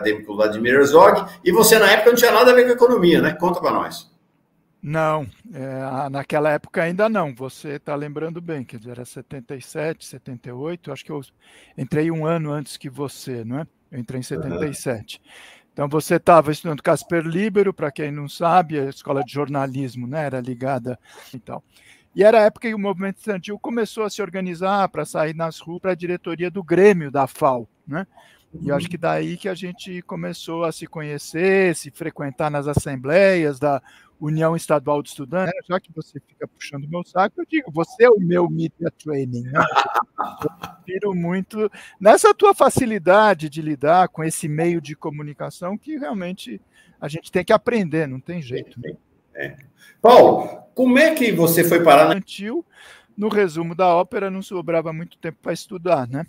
acadêmico Vladimir Herzog, e você na época não tinha nada a ver com economia, né? Conta para nós. Não, naquela época ainda não, você está lembrando bem, quer dizer, era 77, 78, acho que eu entrei um ano antes que você, não é? Eu entrei em 77. Então você estava estudando Casper Libero, para quem não sabe, a escola de jornalismo, né, era ligada e tal. E era a época que o movimento estudantil começou a se organizar para sair nas ruas para a diretoria do Grêmio da FAU, né? E eu acho que daí que a gente começou a se conhecer, se frequentar nas assembleias da União Estadual de Estudantes. Já que você fica puxando o meu saco, eu digo, você é o meu media training, né? Eu prefiro muito nessa tua facilidade de lidar com esse meio de comunicação que realmente a gente tem que aprender, não tem jeito. Né? Paulo, como é que você foi parar na... No resumo da ópera não sobrava muito tempo para estudar, né?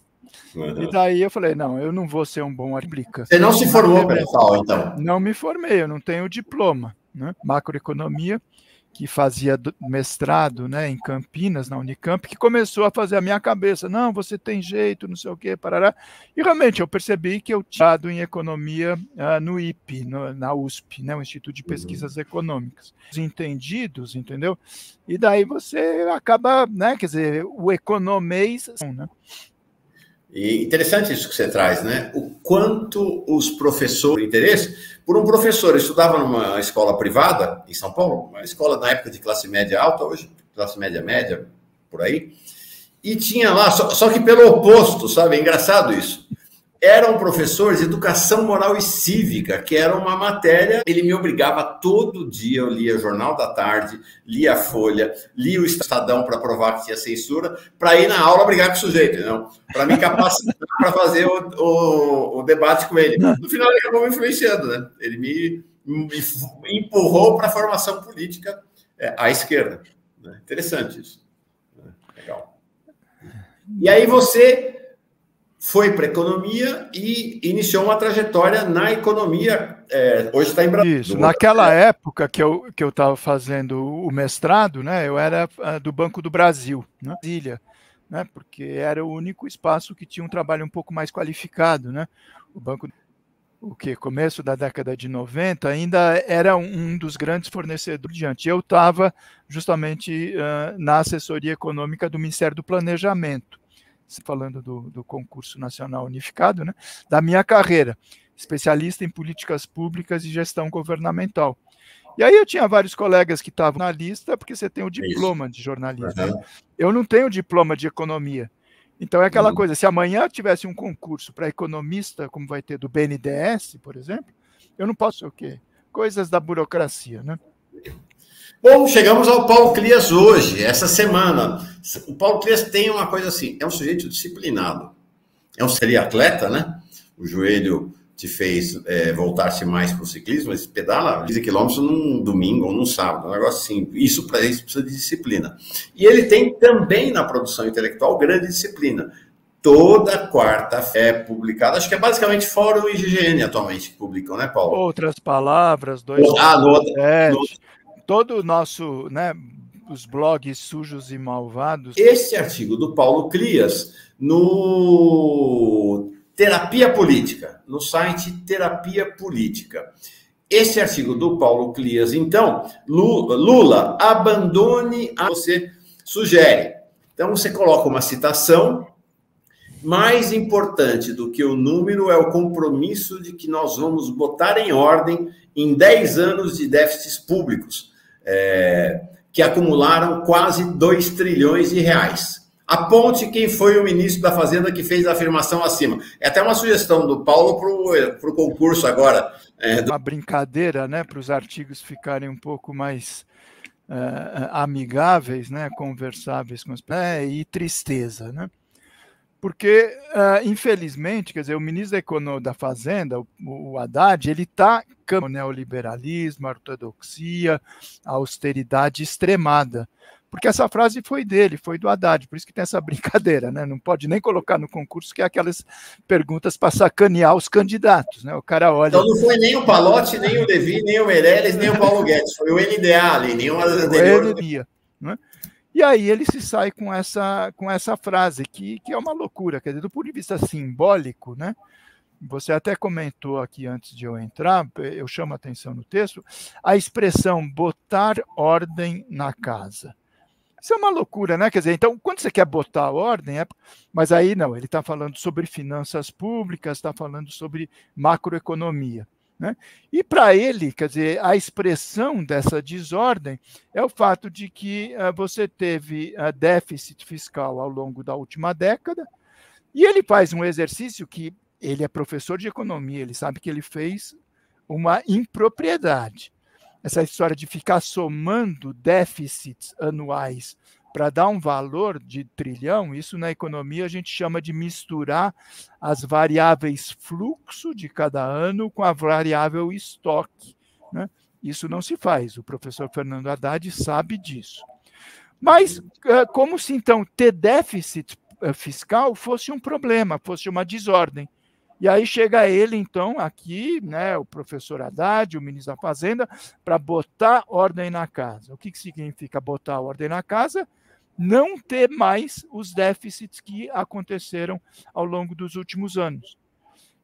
E daí eu falei, não, eu não vou ser um bom aplica. Você não se formou pela FAO, então? Não me formei, eu não tenho diploma, né? Macroeconomia, que fazia mestrado, né, em Campinas, na Unicamp, que começou a fazer a minha cabeça, não, você tem jeito, não sei o quê, parará. E realmente eu percebi que eu tinha dado em economia no IPE, na USP, né, o Instituto de Pesquisas Econômicas. Os entendidos, entendeu? E daí você acaba, né, quer dizer, o economês, né? E interessante isso que você traz, né? O quanto os professores... interesse por um professor, eu estudava numa escola privada em São Paulo, uma escola na época de classe média alta, hoje classe média média, por aí, e tinha lá, só que pelo oposto, sabe? É engraçado isso. Era um professor de educação moral e cívica, que era uma matéria, ele me obrigava todo dia, eu lia o Jornal da Tarde, lia a Folha, lia o Estadão para provar que tinha censura, para ir na aula brigar com o sujeito, para me capacitar para fazer o debate com ele. No final ele acabou me influenciando, né? Ele me empurrou para a formação política à esquerda. Né? Interessante isso. Legal. E aí você... foi para a economia e iniciou uma trajetória na economia. Hoje está em Brasília. Isso. Naquela época que eu estava fazendo o mestrado, né, eu era do Banco do Brasil, né, Brasília, né, porque era o único espaço que tinha um trabalho um pouco mais qualificado. Né? O Banco, começo da década de 90, ainda era um dos grandes fornecedores diante. Eu estava justamente na assessoria econômica do Ministério do Planejamento, falando do concurso nacional unificado, né, da minha carreira, especialista em políticas públicas e gestão governamental. E aí eu tinha vários colegas que estavam na lista, porque você tem o diploma de jornalismo. Né? Eu não tenho diploma de economia. Então é aquela coisa, se amanhã tivesse um concurso para economista, como vai ter do BNDES, por exemplo, eu não posso o quê? Coisas da burocracia, né? Bom, chegamos ao Paulo Clias hoje, essa semana. O Paulo Clias tem uma coisa assim, é um sujeito disciplinado. É um atleta, né? O joelho te fez voltar-se mais para o ciclismo, mas pedala 15 quilômetros num domingo ou num sábado, um negócio assim. Isso para isso precisa de disciplina. E ele tem também na produção intelectual grande disciplina. Toda quarta é publicada, acho que é basicamente Fórum e IGGN atualmente que publicam, né, Paulo? Outras palavras, todo o nosso, né, os blogs sujos e malvados. Esse artigo do Paulo Clias no Terapia Política, no site Terapia Política. Esse artigo do Paulo Clias, então, Lula, abandone a... Você sugere. Então, você coloca uma citação. Mais importante do que o número é o compromisso de que nós vamos botar em ordem em 10 anos de déficits públicos, que acumularam quase 2 trilhões de reais. Aponte quem foi o ministro da Fazenda que fez a afirmação acima. É até uma sugestão do Paulo para o concurso agora. Uma brincadeira, né, para os artigos ficarem um pouco mais amigáveis, né, conversáveis com as pessoas, e tristeza, né? Porque, infelizmente, quer dizer, o ministro da Fazenda, o Haddad, ele está com o neoliberalismo, a ortodoxia, a austeridade extremada. Porque essa frase foi dele, foi do Haddad, por isso que tem essa brincadeira, né? Não pode nem colocar no concurso, que é aquelas perguntas para sacanear os candidatos, né? O cara olha... Então não foi nem o Palocci, nem o Levi, nem o Meirelles, nem o Paulo Guedes, foi o NDA ali, nenhuma das anteriores. Né? E aí ele se sai com essa frase, que é uma loucura, quer dizer, do ponto de vista simbólico, né? você até comentou aqui antes de eu entrar, eu chamo a atenção no texto, a expressão botar ordem na casa. Isso é uma loucura, né? Quer dizer, então, quando você quer botar ordem, mas aí não, ele está falando sobre finanças públicas, está falando sobre macroeconomia. Né? E para ele, quer dizer, a expressão dessa desordem é o fato de que você teve déficit fiscal ao longo da última década, e ele faz um exercício que ele é professor de economia, ele sabe que ele fez uma impropriedade. Essa história de ficar somando déficits anuais para dar um valor de trilhão, isso na economia a gente chama de misturar as variáveis fluxo de cada ano com a variável estoque. Né? Isso não se faz, o professor Fernando Haddad sabe disso. Mas como se então ter déficit fiscal fosse um problema, fosse uma desordem. E aí chega ele, então, aqui, né, o professor Haddad, o ministro da Fazenda, para botar ordem na casa. O que significa botar ordem na casa? Não ter mais os déficits que aconteceram ao longo dos últimos anos.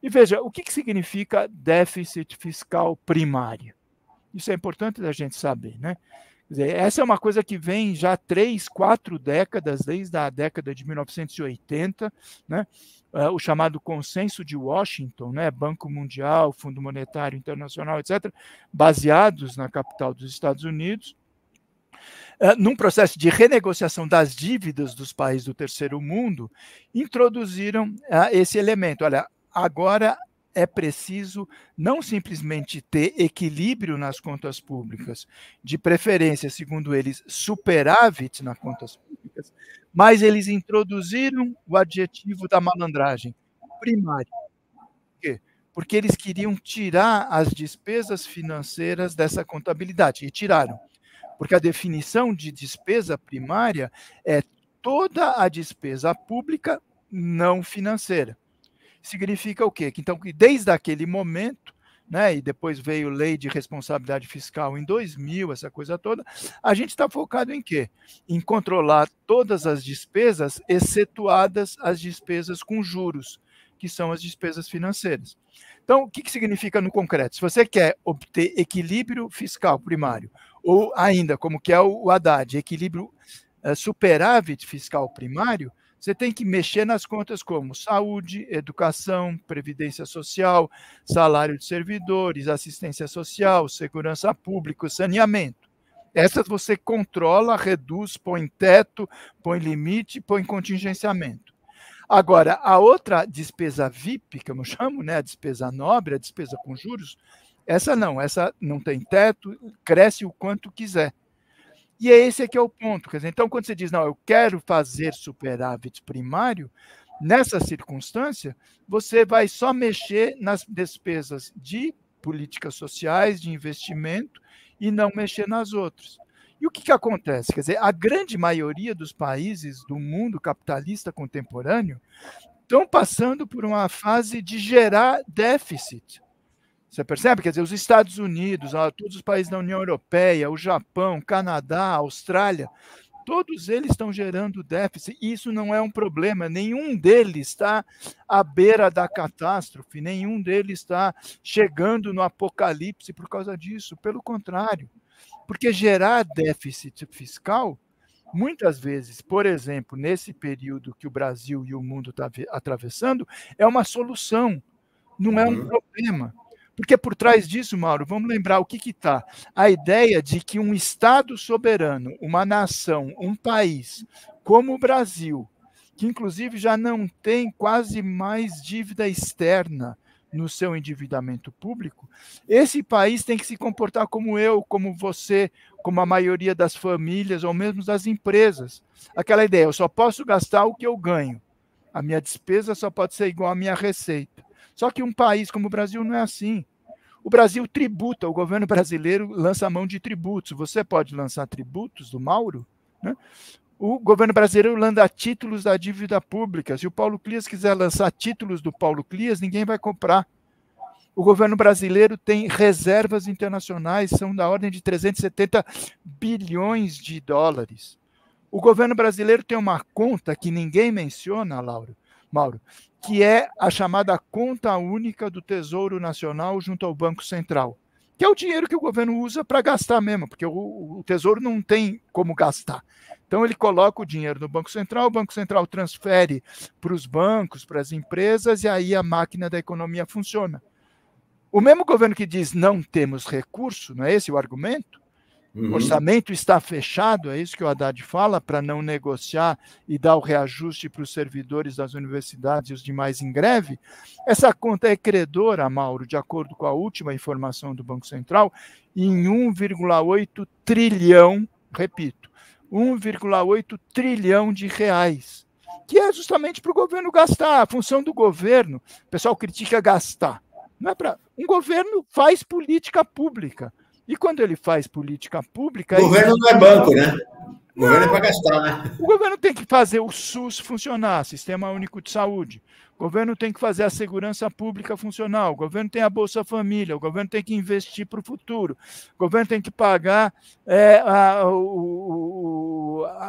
E veja, o que significa déficit fiscal primário? Isso é importante da gente saber, né? Quer dizer, essa é uma coisa que vem já 3, 4 décadas, desde a década de 1980, né? O chamado Consenso de Washington, né? Banco Mundial, Fundo Monetário Internacional, etc., baseados na capital dos Estados Unidos, num processo de renegociação das dívidas dos países do terceiro mundo, introduziram esse elemento. Olha, agora é preciso não simplesmente ter equilíbrio nas contas públicas, de preferência, segundo eles, superávit nas contas públicas, mas eles introduziram o adjetivo da malandragem, primário. Por quê? Porque eles queriam tirar as despesas financeiras dessa contabilidade, e tiraram. Porque a definição de despesa primária é toda a despesa pública não financeira. Significa o quê? Então, que desde aquele momento, né, e depois veio lei de responsabilidade fiscal em 2000, essa coisa toda, a gente está focado em quê? Em controlar todas as despesas, excetuadas as despesas com juros, que são as despesas financeiras. Então, o que significa no concreto? Se você quer obter equilíbrio fiscal primário, ou ainda, como que é o Haddad, equilíbrio superávit fiscal primário, você tem que mexer nas contas como saúde, educação, previdência social, salário de servidores, assistência social, segurança pública, saneamento. Essas você controla, reduz, põe teto, põe limite, põe contingenciamento. Agora, a outra despesa VIP, que eu não chamo, né, a despesa nobre, a despesa com juros, essa não tem teto, cresce o quanto quiser. E é esse aqui é o ponto. Quer dizer, então, quando você diz, não, eu quero fazer superávit primário, nessa circunstância, você vai só mexer nas despesas de políticas sociais, de investimento, e não mexer nas outras. E o que acontece? Quer dizer, a grande maioria dos países do mundo capitalista contemporâneo estão passando por uma fase de gerar déficit. Você percebe? Quer dizer, os Estados Unidos, todos os países da União Europeia, o Japão, Canadá, Austrália, todos eles estão gerando déficit, e isso não é um problema, nenhum deles está à beira da catástrofe, nenhum deles está chegando no apocalipse por causa disso, pelo contrário, porque gerar déficit fiscal, muitas vezes, por exemplo, nesse período que o Brasil e o mundo estão atravessando, é uma solução, não é um problema. Porque por trás disso, Mauro, vamos lembrar o que está. A ideia de que um Estado soberano, uma nação, um país, como o Brasil, que inclusive já não tem quase mais dívida externa no seu endividamento público, esse país tem que se comportar como eu, como você, como a maioria das famílias ou mesmo das empresas. Aquela ideia, eu só posso gastar o que eu ganho. A minha despesa só pode ser igual à minha receita. Só que um país como o Brasil não é assim. O Brasil tributa, o governo brasileiro lança a mão de tributos. Você pode lançar tributos do Mauro, né? O governo brasileiro lança títulos da dívida pública. Se o Paulo Clias quiser lançar títulos do Paulo Clias, ninguém vai comprar. O governo brasileiro tem reservas internacionais, são da ordem de 370 bilhões de dólares. O governo brasileiro tem uma conta que ninguém menciona, Laura, Mauro, que é a chamada conta única do Tesouro Nacional junto ao Banco Central, que é o dinheiro que o governo usa para gastar mesmo, porque o Tesouro não tem como gastar. Então, ele coloca o dinheiro no Banco Central, o Banco Central transfere para os bancos, para as empresas, e aí a máquina da economia funciona. O mesmo governo que diz não temos recurso, não é esse o argumento? O orçamento está fechado, é isso que o Haddad fala, para não negociar e dar o reajuste para os servidores das universidades e os demais em greve. Essa conta é credora, Mauro, de acordo com a última informação do Banco Central, em 1,8 trilhão, repito, 1,8 trilhão de reais, que é justamente para o governo gastar. A função do governo, o pessoal critica gastar, não é para... Um governo faz política pública. E quando ele faz política pública... O governo não é banco, né? O governo é para gastar, né? O governo tem que fazer o SUS funcionar, Sistema Único de Saúde. O governo tem que fazer a segurança pública funcionar. O governo tem a Bolsa Família. O governo tem que investir para o futuro. O governo tem que pagar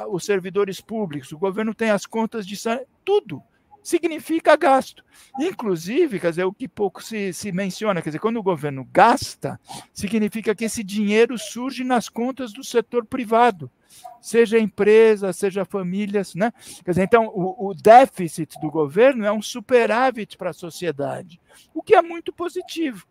os servidores públicos. O governo tem as contas de saúde. Tudo significa gasto. Inclusive, quer dizer, o que pouco se menciona, quer dizer, quando o governo gasta, significa que esse dinheiro surge nas contas do setor privado, seja empresa, seja famílias, né? Quer dizer, então, o déficit do governo é um superávit para a sociedade, o que é muito positivo.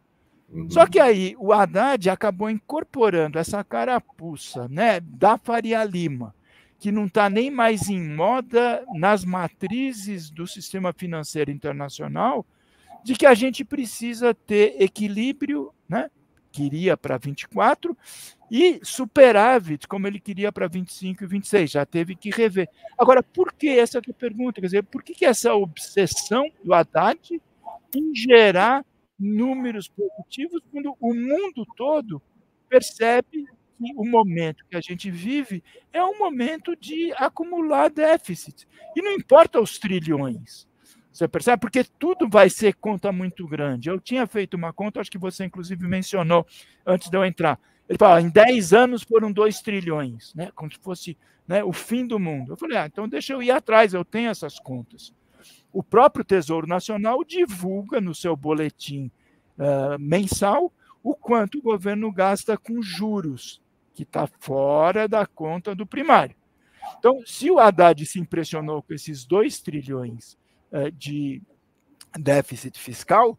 Só que aí o Haddad acabou incorporando essa carapuça, né, da Faria Lima, que não está nem mais em moda nas matrizes do sistema financeiro internacional, de que a gente precisa ter equilíbrio, né? Queria para 24, e superávit, como ele queria para 25 e 26, já teve que rever. Agora, por que essa que é a pergunta? Quer dizer, por que essa obsessão do Haddad em gerar números positivos quando o mundo todo percebe que o momento que a gente vive é um momento de acumular déficit. E não importa os trilhões. Você percebe? Porque tudo vai ser conta muito grande. Eu tinha feito uma conta, acho que você inclusive mencionou antes de eu entrar. Ele fala, em 10 anos foram 2 trilhões, né? Como se fosse, né, o fim do mundo. Eu falei, então deixa eu ir atrás, eu tenho essas contas. O próprio Tesouro Nacional divulga no seu boletim mensal o quanto o governo gasta com juros, que está fora da conta do primário. Então, se o Haddad se impressionou com esses 2 trilhões de déficit fiscal,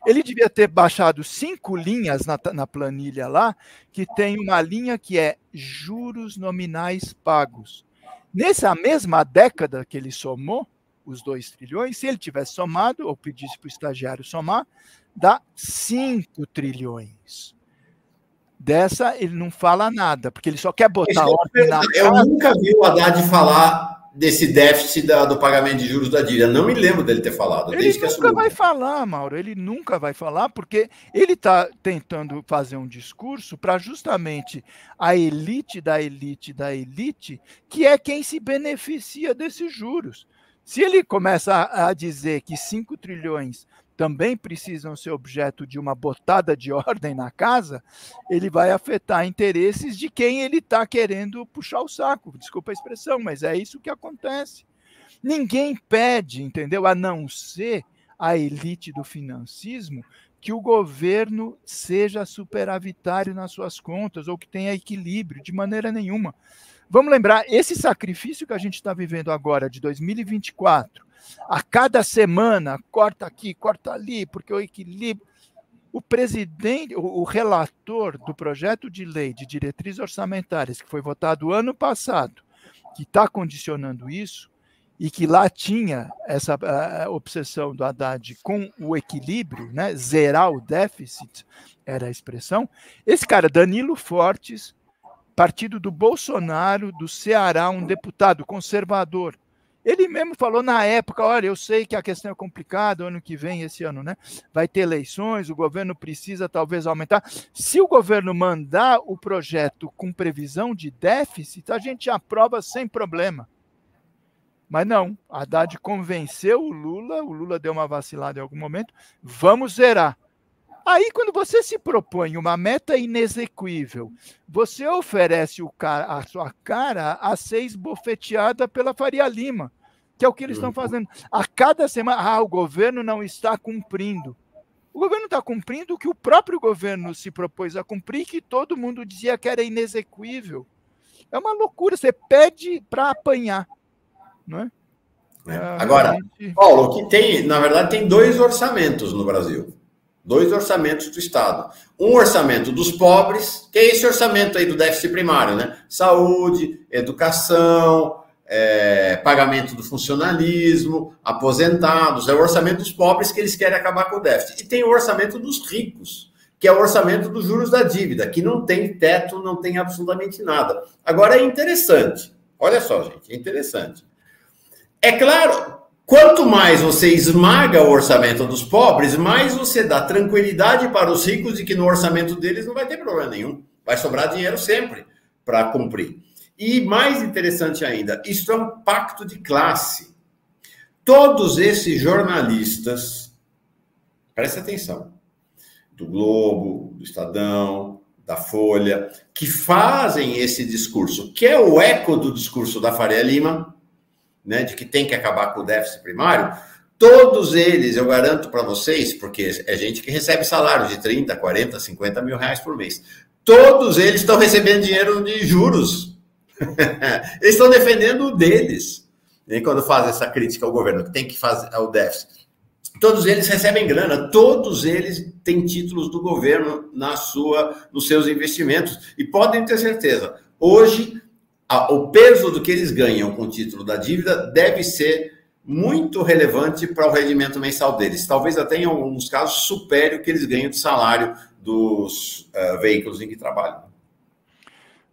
ele devia ter baixado 5 linhas na planilha lá, que tem uma linha que é juros nominais pagos. Nessa mesma década que ele somou os 2 trilhões, se ele tivesse somado, ou pedisse para o estagiário somar, dá 5 trilhões. Dessa, ele não fala nada, porque ele só quer botar ordem na casa. Eu nunca vi o Haddad falar desse déficit do pagamento de juros da dívida. Não me lembro dele ter falado. Ele nunca vai falar, Mauro. Ele nunca vai falar, porque ele está tentando fazer um discurso para justamente a elite da elite da elite, que é quem se beneficia desses juros. Se ele começa a dizer que 5 trilhões também precisam ser objeto de uma botada de ordem na casa, ele vai afetar interesses de quem ele está querendo puxar o saco. Desculpa a expressão, mas é isso que acontece. Ninguém pede, entendeu? A não ser a elite do financismo, que o governo seja superavitário nas suas contas ou que tenha equilíbrio, de maneira nenhuma. Vamos lembrar, esse sacrifício que a gente está vivendo agora, de 2024, a cada semana, corta aqui, corta ali, porque o equilíbrio... O presidente, o relator do projeto de lei de diretrizes orçamentárias, que foi votado ano passado, que está condicionando isso, e que lá tinha essa obsessão do Haddad com o equilíbrio, né, zerar o déficit, era a expressão, esse cara, Danilo Fortes, partido do Bolsonaro, do Ceará, um deputado conservador, ele mesmo falou na época, olha, eu sei que a questão é complicada, ano que vem, esse ano, né? Vai ter eleições, o governo precisa talvez aumentar. Se o governo mandar o projeto com previsão de déficit, a gente aprova sem problema. Mas não, Haddad convenceu o Lula deu uma vacilada em algum momento, vamos zerar. Aí, quando você se propõe uma meta inexequível, você oferece a sua cara a ser esbofeteada pela Faria Lima, que é o que eles estão fazendo. A cada semana, o governo não está cumprindo. O governo está cumprindo o que o próprio governo se propôs a cumprir, que todo mundo dizia que era inexequível. É uma loucura, você pede para apanhar, não é? Agora, realmente... Paulo, que tem, na verdade, tem 2 orçamentos no Brasil. 2 orçamentos do Estado. Um orçamento dos pobres, que é esse orçamento aí do déficit primário, né? Saúde, educação, pagamento do funcionalismo, aposentados. É o orçamento dos pobres que eles querem acabar com o déficit. E tem o orçamento dos ricos, que é o orçamento dos juros da dívida, que não tem teto, não tem absolutamente nada. Agora é interessante. Olha só, gente, é interessante. É claro, quanto mais você esmaga o orçamento dos pobres, mais você dá tranquilidade para os ricos de que no orçamento deles não vai ter problema nenhum. Vai sobrar dinheiro sempre para cumprir. E mais interessante ainda, isso é um pacto de classe. Todos esses jornalistas, presta atenção, do Globo, do Estadão, da Folha, que fazem esse discurso, que é o eco do discurso da Faria Lima, né, de que tem que acabar com o déficit primário, todos eles, eu garanto para vocês, porque é gente que recebe salário de 30, 40, 50 mil reais por mês, todos eles estão recebendo dinheiro de juros. Eles estão defendendo o deles. E quando fazem essa crítica ao governo, que tem que fazer ao déficit, todos eles recebem grana, todos eles têm títulos do governo nos seus investimentos. E podem ter certeza, hoje o peso do que eles ganham com o título da dívida deve ser muito relevante para o rendimento mensal deles. Talvez até em alguns casos supere o que eles ganham de salário dos veículos em que trabalham.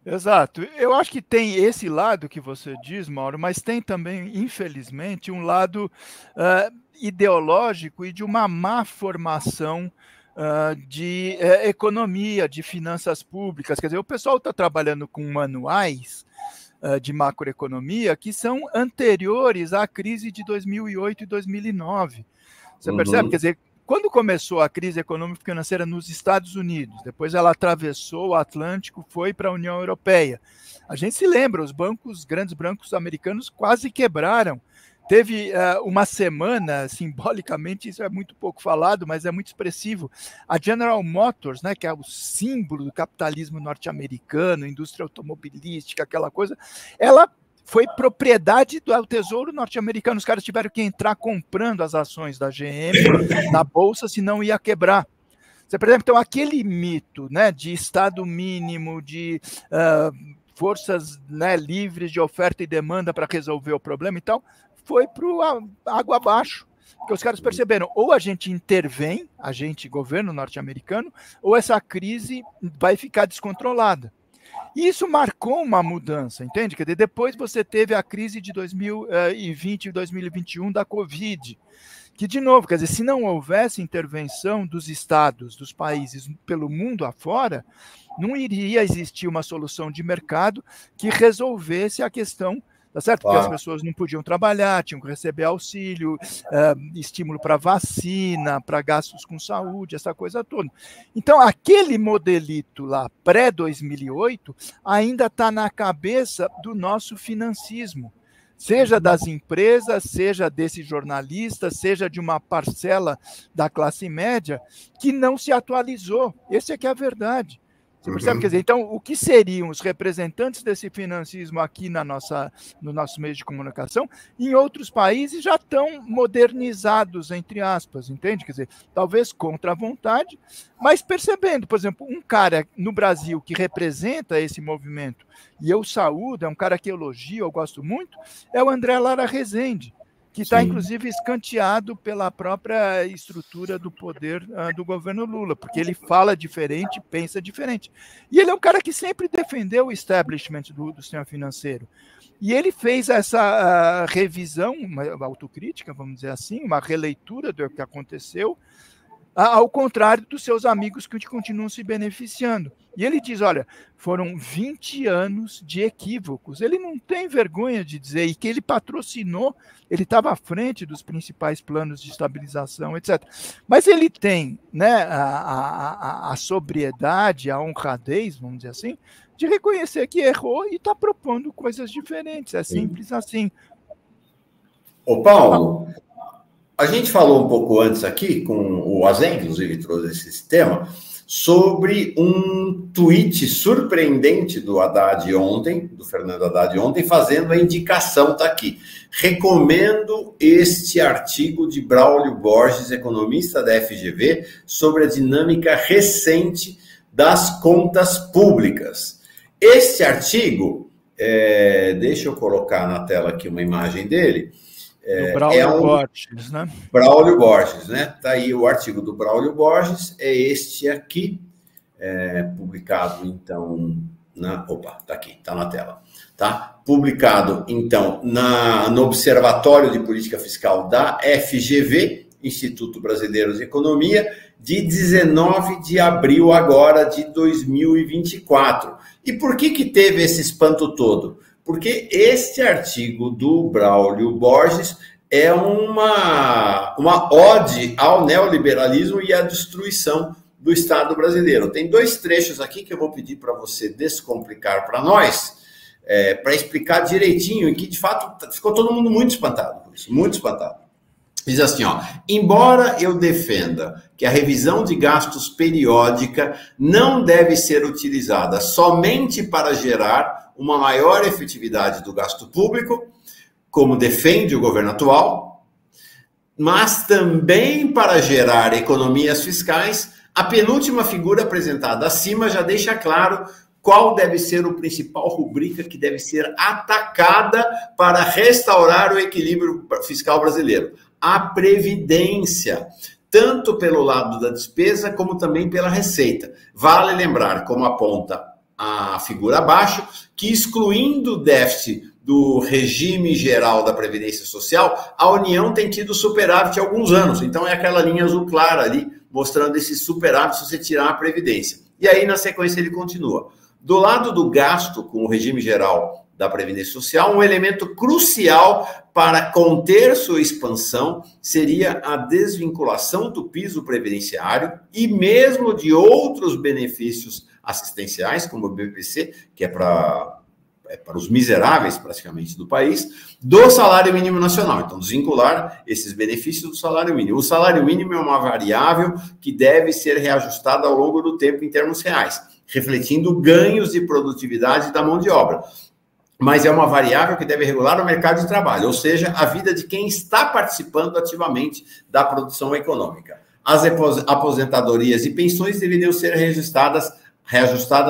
Exato. Eu acho que tem esse lado que você diz, Mauro, mas tem também, infelizmente, um lado ideológico e de uma má formação de economia, de finanças públicas. Quer dizer, o pessoal está trabalhando com manuais de macroeconomia que são anteriores à crise de 2008 e 2009. Você percebe? Quer dizer, quando começou a crise econômica e financeira nos Estados Unidos, depois ela atravessou o Atlântico, foi para a União Europeia. A gente se lembra, os grandes bancos americanos quase quebraram. Teve uma semana, simbolicamente, isso é muito pouco falado, mas é muito expressivo. A General Motors, né, que é o símbolo do capitalismo norte-americano, indústria automobilística, aquela coisa, ela foi propriedade do Tesouro norte-americano. Os caras tiveram que entrar comprando as ações da GM na bolsa, senão ia quebrar. Você percebe? Então, aquele mito, né, de Estado mínimo, de forças, né, livres de oferta e demanda para resolver o problema e tal, foi para água abaixo, porque os caras perceberam, ou a gente intervém, a gente, governo norte-americano, ou essa crise vai ficar descontrolada. E isso marcou uma mudança, entende? Quer dizer, depois você teve a crise de 2020 e 2021 da Covid, que, de novo, quer dizer, se não houvesse intervenção dos estados, dos países pelo mundo afora, não iria existir uma solução de mercado que resolvesse a questão. Tá certo? Porque as pessoas não podiam trabalhar, tinham que receber auxílio, estímulo para vacina, para gastos com saúde, essa coisa toda. Então, aquele modelito lá, pré-2008, ainda está na cabeça do nosso financismo. Seja das empresas, seja desses jornalistas, seja de uma parcela da classe média, que não se atualizou. Essa é que é a verdade. Você percebe? Quer dizer, então, o que seriam os representantes desse financismo aqui no nosso meio de comunicação, em outros países já estão modernizados, entre aspas, entende? Quer dizer, talvez contra a vontade, mas percebendo, por exemplo, um cara no Brasil que representa esse movimento, e eu saúdo, é um cara que elogio, eu gosto muito, é o André Lara Rezende, que está, inclusive, escanteado pela própria estrutura do poder do governo Lula, porque ele fala diferente, pensa diferente. E ele é um cara que sempre defendeu o establishment do sistema financeiro. E ele fez essa revisão, uma autocrítica, vamos dizer assim, uma releitura do que aconteceu, ao contrário dos seus amigos que continuam se beneficiando. E ele diz, olha, foram 20 anos de equívocos. Ele não tem vergonha de dizer, e que ele patrocinou, ele estava à frente dos principais planos de estabilização, etc. Mas ele tem, né, a sobriedade, a honradez, vamos dizer assim, de reconhecer que errou e está propondo coisas diferentes. É simples assim. Ô, Paulo, a gente falou um pouco antes aqui, com o Azen, inclusive trouxe esse tema, sobre um tweet surpreendente do Haddad ontem, do Fernando Haddad ontem, fazendo a indicação, está aqui. Recomendo este artigo de Braulio Borges, economista da FGV, sobre a dinâmica recente das contas públicas. Este artigo, deixa eu colocar na tela aqui uma imagem dele, Braulio Borges, né? Braulio Borges, né? Tá aí o artigo do Braulio Borges, é este aqui, publicado, então, tá aqui, tá na tela, tá? Publicado, então, no Observatório de Política Fiscal da FGV, Instituto Brasileiro de Economia, de 19 de abril agora de 2024. E por que teve esse espanto todo? Porque este artigo do Braulio Borges é uma ode ao neoliberalismo e à destruição do Estado brasileiro. Tem 2 trechos aqui que eu vou pedir para você descomplicar para nós, para explicar direitinho, e que, de fato, ficou todo mundo muito espantado com isso, muito espantado. Diz assim, ó, embora eu defenda que a revisão de gastos periódica não deve ser utilizada somente para gerar uma maior efetividade do gasto público, como defende o governo atual, mas também para gerar economias fiscais, a penúltima figura apresentada acima já deixa claro qual deve ser o principal rubrica que deve ser atacada para restaurar o equilíbrio fiscal brasileiro. A Previdência, tanto pelo lado da despesa como também pela receita. Vale lembrar, como aponta a figura abaixo, que excluindo o déficit do regime geral da Previdência Social, a União tem tido superávit há alguns anos. Então é aquela linha azul clara ali, mostrando esse superávit se você tirar a Previdência. E aí, na sequência, ele continua. Do lado do gasto com o regime geral da Previdência Social, um elemento crucial para conter sua expansão seria a desvinculação do piso previdenciário e mesmo de outros benefícios assistenciais, como o BPC, que é para os miseráveis, praticamente, do país, do salário mínimo nacional. Então, desvincular esses benefícios do salário mínimo. O salário mínimo é uma variável que deve ser reajustada ao longo do tempo em termos reais, refletindo ganhos de produtividade da mão de obra. Mas é uma variável que deve regular o mercado de trabalho, ou seja, a vida de quem está participando ativamente da produção econômica. As aposentadorias e pensões deveriam ser reajustadas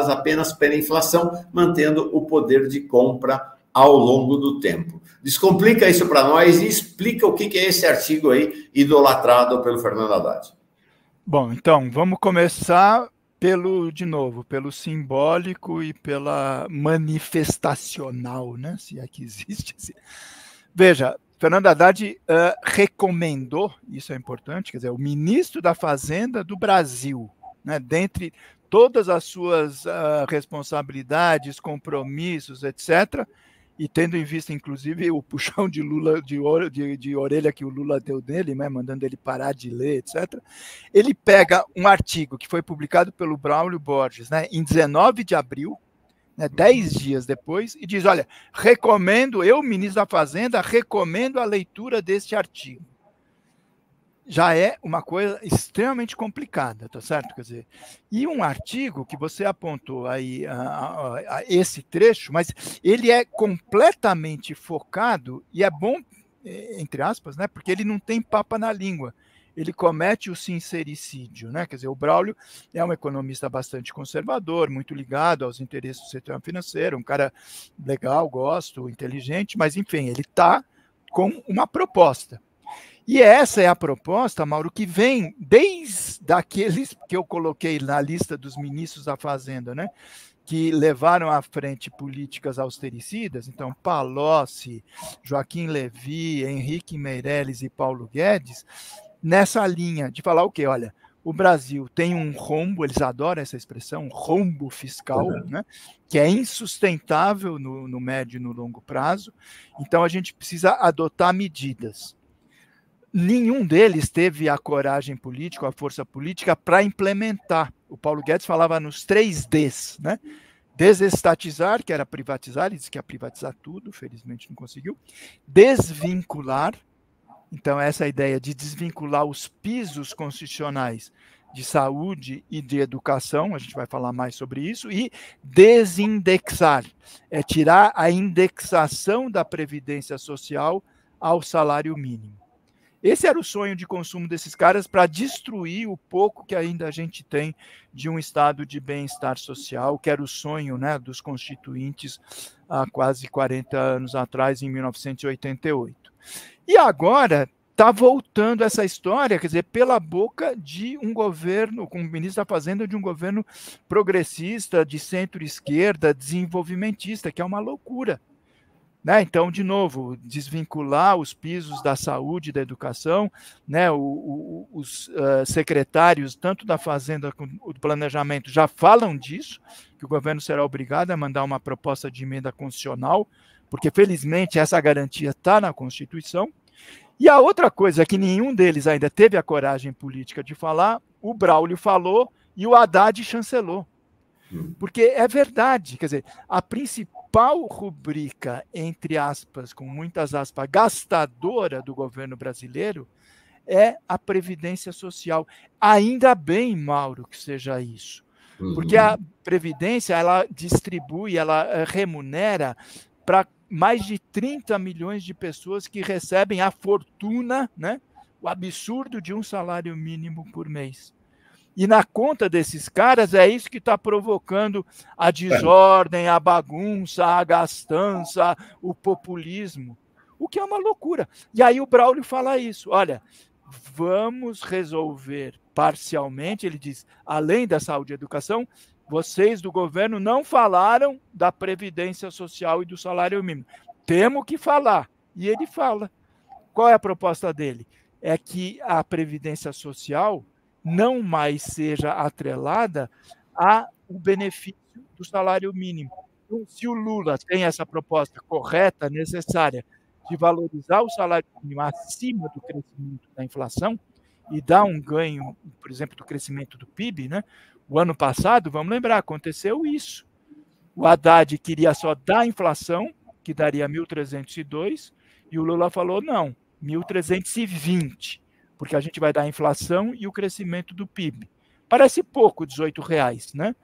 apenas pela inflação, mantendo o poder de compra ao longo do tempo. Descomplica isso para nós e explica o que é esse artigo aí idolatrado pelo Fernando Haddad. Bom, então, vamos começar de novo, pelo simbólico e pela manifestacional, né? Se é que existe. Veja, Fernando Haddad recomendou, isso é importante, quer dizer, o ministro da Fazenda do Brasil, né, dentre todas as suas responsabilidades, compromissos, etc., e tendo em vista, inclusive, o puxão de Lula de orelha que o Lula deu nele, né, mandando ele parar de ler, etc., ele pega um artigo que foi publicado pelo Braulio Borges, né, em 19 de abril, né, 10 dias depois, e diz, olha, eu, ministro da Fazenda, recomendo a leitura deste artigo. Já é uma coisa extremamente complicada, tá certo? Quer dizer, e um artigo que você apontou aí, a esse trecho, mas ele é completamente focado, e é bom, entre aspas, né, porque ele não tem papa na língua, ele comete o sincericídio, né? Quer dizer, o Braulio é um economista bastante conservador, muito ligado aos interesses do setor financeiro, um cara legal, gosto, inteligente, mas, enfim, ele está com uma proposta. E essa é a proposta, Mauro, que vem desde aqueles que eu coloquei na lista dos ministros da Fazenda, né, que levaram à frente políticas austericidas, então Palocci, Joaquim Levy, Henrique Meirelles e Paulo Guedes, nessa linha de falar o quê? Olha, o Brasil tem um rombo, eles adoram essa expressão, um rombo fiscal, né, que é insustentável no médio e no longo prazo, então a gente precisa adotar medidas. Nenhum deles teve a coragem política, a força política para implementar. O Paulo Guedes falava nos 3 Ds, né? Desestatizar, que era privatizar, ele disse que ia privatizar tudo, felizmente não conseguiu. Desvincular, Então, essa ideia de desvincular os pisos constitucionais de saúde e de educação, a gente vai falar mais sobre isso, e desindexar, é tirar a indexação da Previdência Social ao salário mínimo. Esse era o sonho de consumo desses caras para destruir o pouco que ainda a gente tem de um estado de bem-estar social, que era o sonho, né, dos constituintes há quase 40 anos atrás, em 1988. E agora está voltando essa história, quer dizer, pela boca de um governo, com o ministro da Fazenda, de um governo progressista, de centro-esquerda, desenvolvimentista, que é uma loucura. Né? Então, de novo, desvincular os pisos da saúde e da educação, né? Os secretários, tanto da Fazenda como do Planejamento, já falam disso, que o governo será obrigado a mandar uma proposta de emenda constitucional, porque, felizmente, essa garantia está na Constituição. E a outra coisa que nenhum deles ainda teve a coragem política de falar, o Braulio falou e o Haddad chancelou. Porque é verdade, quer dizer, a principal rubrica, entre aspas, com muitas aspas, gastadora do governo brasileiro é a Previdência Social. Ainda bem, Mauro, que seja isso. Porque a Previdência, ela distribui, ela remunera para mais de 30 milhões de pessoas que recebem a fortuna, né, o absurdo de um salário mínimo por mês. E na conta desses caras é isso que está provocando a desordem, a bagunça, a gastança, o populismo, o que é uma loucura. E aí o Braulio fala isso, olha, vamos resolver parcialmente, ele diz, além da saúde e educação, vocês do governo não falaram da Previdência Social e do salário mínimo. Temos que falar. E ele fala. Qual é a proposta dele? É que a Previdência Social não mais seja atrelada ao benefício do salário mínimo. Então, se o Lula tem essa proposta correta, necessária, de valorizar o salário mínimo acima do crescimento da inflação e dar um ganho, por exemplo, do crescimento do PIB, né? O ano passado, vamos lembrar, aconteceu isso. O Haddad queria só dar a inflação, que daria 1.302, e o Lula falou, não, 1.320, porque a gente vai dar a inflação e o crescimento do PIB. Parece pouco, R$18, né?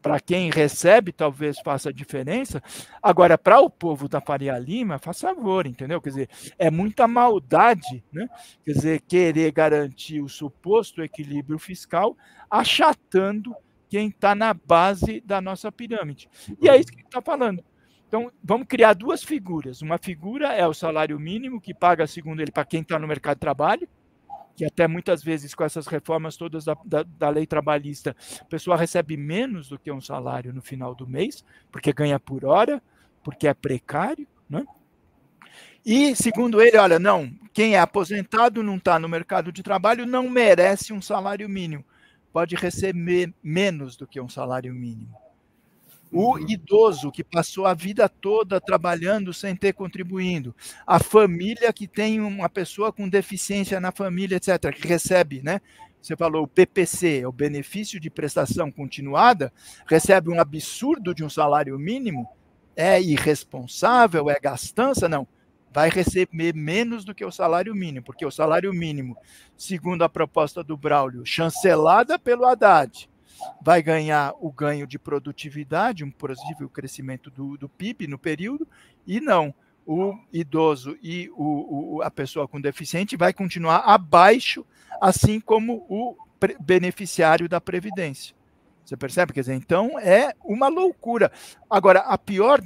Para quem recebe, talvez faça diferença. Agora, para o povo da Faria Lima, faz favor, entendeu? Quer dizer, é muita maldade, né? Quer dizer, querer garantir o suposto equilíbrio fiscal, achatando quem está na base da nossa pirâmide. E é isso que ele está falando. Então, vamos criar duas figuras. Uma figura é o salário mínimo, que paga, segundo ele, para quem está no mercado de trabalho, que até muitas vezes com essas reformas todas da lei trabalhista, a pessoa recebe menos do que um salário no final do mês, porque ganha por hora, porque é precário, né? E, segundo ele, olha, não, quem é aposentado, não está no mercado de trabalho, não merece um salário mínimo, pode receber menos do que um salário mínimo. O idoso que passou a vida toda trabalhando sem ter contribuindo, a família que tem uma pessoa com deficiência na família, etc., que recebe, né? Você falou o PPC, o benefício de prestação continuada, recebe um absurdo de um salário mínimo, é irresponsável, é gastança? Não, vai receber menos do que o salário mínimo, porque o salário mínimo, segundo a proposta do Braulio, chancelada pelo Haddad, vai ganhar o ganho de produtividade, um possível crescimento do PIB no período, e não, o idoso e a pessoa com deficiente vai continuar abaixo, assim como o beneficiário da Previdência. Você percebe? Quer dizer, então é uma loucura. Agora, a pior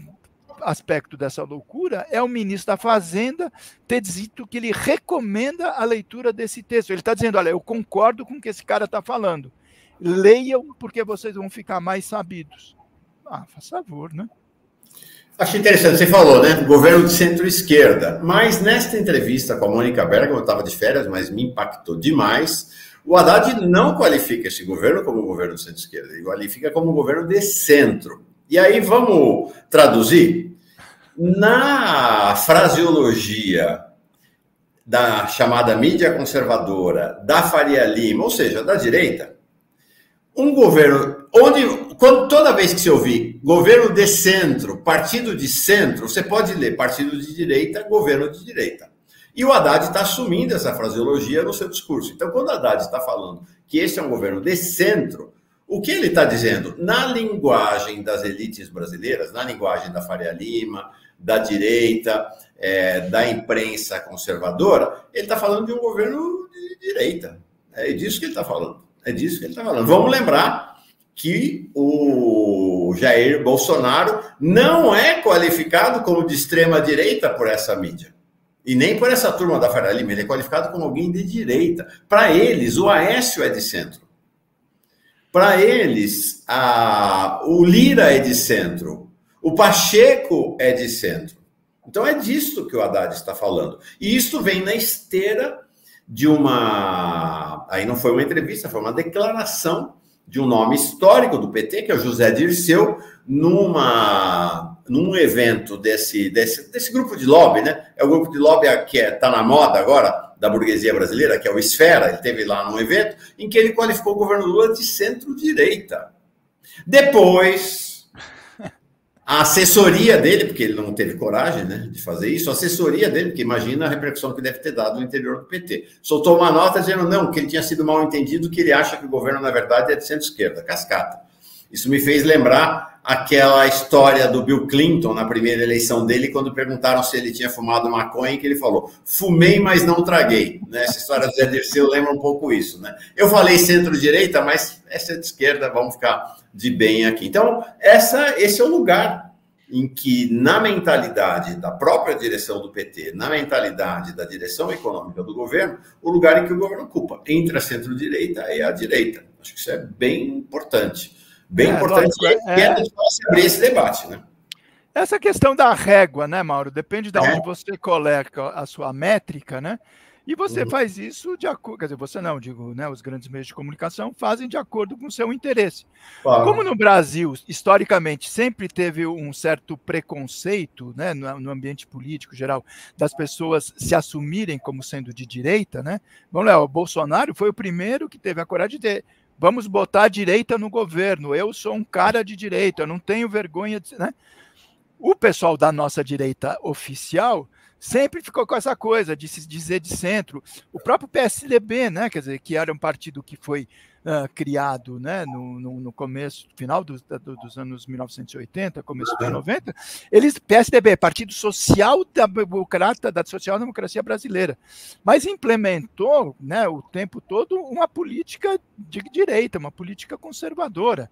aspecto dessa loucura é o ministro da Fazenda ter dito que ele recomenda a leitura desse texto. Ele está dizendo, olha, eu concordo com o que esse cara está falando. Leiam, porque vocês vão ficar mais sabidos. Ah, faz favor, né? Acho interessante, você falou, né? Governo de centro-esquerda. Mas nesta entrevista com a Mônica Bergamo, eu estava de férias, mas me impactou demais. O Haddad não qualifica esse governo como governo de centro-esquerda, ele qualifica como governo de centro. E aí vamos traduzir? Na fraseologia da chamada mídia conservadora, da Faria Lima, ou seja, da direita, um governo toda vez que você ouvir governo de centro, partido de centro, você pode ler partido de direita, governo de direita. E o Haddad está assumindo essa fraseologia no seu discurso. Então, quando o Haddad está falando que esse é um governo de centro, o que ele está dizendo? Na linguagem das elites brasileiras, na linguagem da Faria Lima, da direita, da imprensa conservadora, ele está falando de um governo de direita. É disso que ele está falando. É disso que ele está falando. Vamos lembrar que o Jair Bolsonaro não é qualificado como de extrema direita por essa mídia. E nem por essa turma da Faria Lima. Ele é qualificado como alguém de direita. Para eles, o Aécio é de centro. Para eles, o Lira é de centro. O Pacheco é de centro. Então é disso que o Haddad está falando. E isso vem na esteira de uma... Aí não foi uma entrevista, foi uma declaração de um nome histórico do PT, que é o José Dirceu, num evento desse grupo de lobby, né? É o grupo de lobby que está na moda agora, da burguesia brasileira, que é o Esfera. Ele esteve lá num evento em que ele qualificou o governo Lula de centro-direita. Depois, a assessoria dele, porque ele não teve coragem, né, de fazer isso, a assessoria dele, porque imagina a repercussão que deve ter dado no interior do PT, soltou uma nota dizendo não, que ele tinha sido mal entendido, que ele acha que o governo, na verdade, é de centro-esquerda. Cascata. Isso me fez lembrar aquela história do Bill Clinton, na primeira eleição dele, quando perguntaram se ele tinha fumado maconha, que ele falou, fumei, mas não traguei. Né? Essa história do Zé Dirceu lembra um pouco isso. Né? Eu falei centro-direita, mas é centro-esquerda, vamos ficar de bem aqui. Então, esse é o lugar em que, na mentalidade da própria direção do PT, na mentalidade da direção econômica do governo, o lugar em que o governo ocupa, entre a centro-direita e a direita. Acho que isso é bem importante. Bem importante abrir esse debate, né? Essa questão da régua, né, Mauro? Depende de onde você coloca a sua métrica, né? E você faz isso de acordo, quer dizer, você não, digo, né, os grandes meios de comunicação fazem de acordo com o seu interesse. Claro. Como no Brasil, historicamente, sempre teve um certo preconceito, né, no ambiente político geral, das pessoas se assumirem como sendo de direita, né? Vamos lá, o Bolsonaro foi o primeiro que teve a coragem de ter, vamos botar a direita no governo, eu sou um cara de direita, eu não tenho vergonha de... Né? O pessoal da nossa direita oficial sempre ficou com essa coisa de se dizer de centro. O próprio PSDB, né, quer dizer, que era um partido que foi criado, né, no começo, final dos anos 1980, começo dos 90, PSDB, Partido Social Democrata, da Social Democracia Brasileira, mas implementou, né, o tempo todo uma política de direita, uma política conservadora.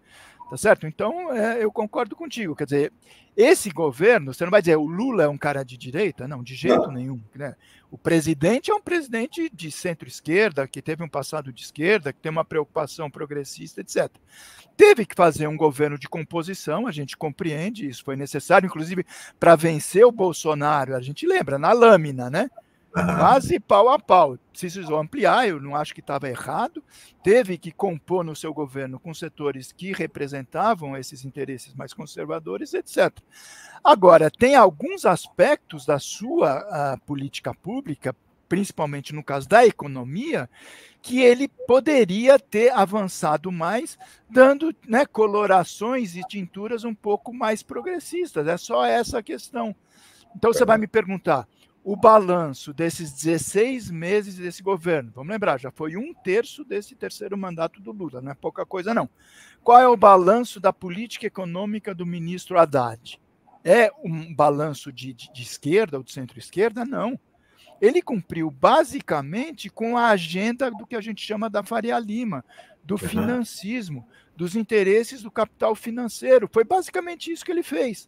Tá certo? Então, eu concordo contigo. Quer dizer, esse governo, você não vai dizer o Lula é um cara de direita? Não, de jeito nenhum. Né? O presidente é um presidente de centro-esquerda, que teve um passado de esquerda, que tem uma preocupação progressista, etc. Teve que fazer um governo de composição, a gente compreende, isso foi necessário, inclusive, para vencer o Bolsonaro, a gente lembra, na lâmina, né? Quase pau a pau. Precisou ampliar, eu não acho que estava errado. Teve que compor no seu governo com setores que representavam esses interesses mais conservadores, etc. Agora, tem alguns aspectos da sua política pública, principalmente no caso da economia, que ele poderia ter avançado mais, dando, né, colorações e tinturas um pouco mais progressistas. É só essa a questão. Então, você vai me perguntar, o balanço desses 16 meses desse governo, vamos lembrar, já foi 1/3 desse terceiro mandato do Lula, não é pouca coisa não. Qual é o balanço da política econômica do ministro Haddad? É um balanço de esquerda ou de centro-esquerda? Não. Ele cumpriu basicamente com a agenda do que a gente chama da Faria Lima, do financismo, dos interesses do capital financeiro. Foi basicamente isso que ele fez.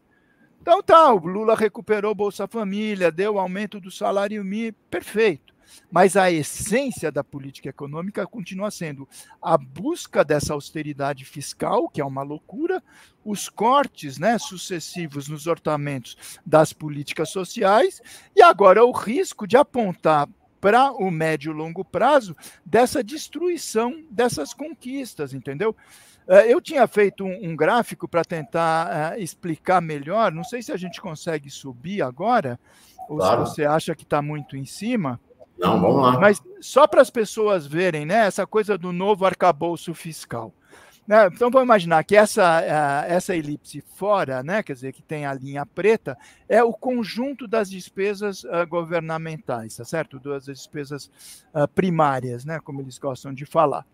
Então tá, o Lula recuperou o Bolsa Família, deu aumento do salário mínimo, perfeito. Mas a essência da política econômica continua sendo a busca dessa austeridade fiscal, que é uma loucura, os cortes, né, sucessivos nos orçamentos das políticas sociais, e agora o risco de apontar para o médio e longo prazo dessa destruição dessas conquistas, entendeu? Eu tinha feito um gráfico para tentar explicar melhor, não sei se a gente consegue subir agora, ou se você acha que está muito em cima. Não, vamos lá. Mas só para as pessoas verem, né, essa coisa do novo arcabouço fiscal. Né? Então, vamos imaginar que essa elipse fora, né, quer dizer, que tem a linha preta, é o conjunto das despesas governamentais, tá certo? Das despesas primárias, né, como eles gostam de falar.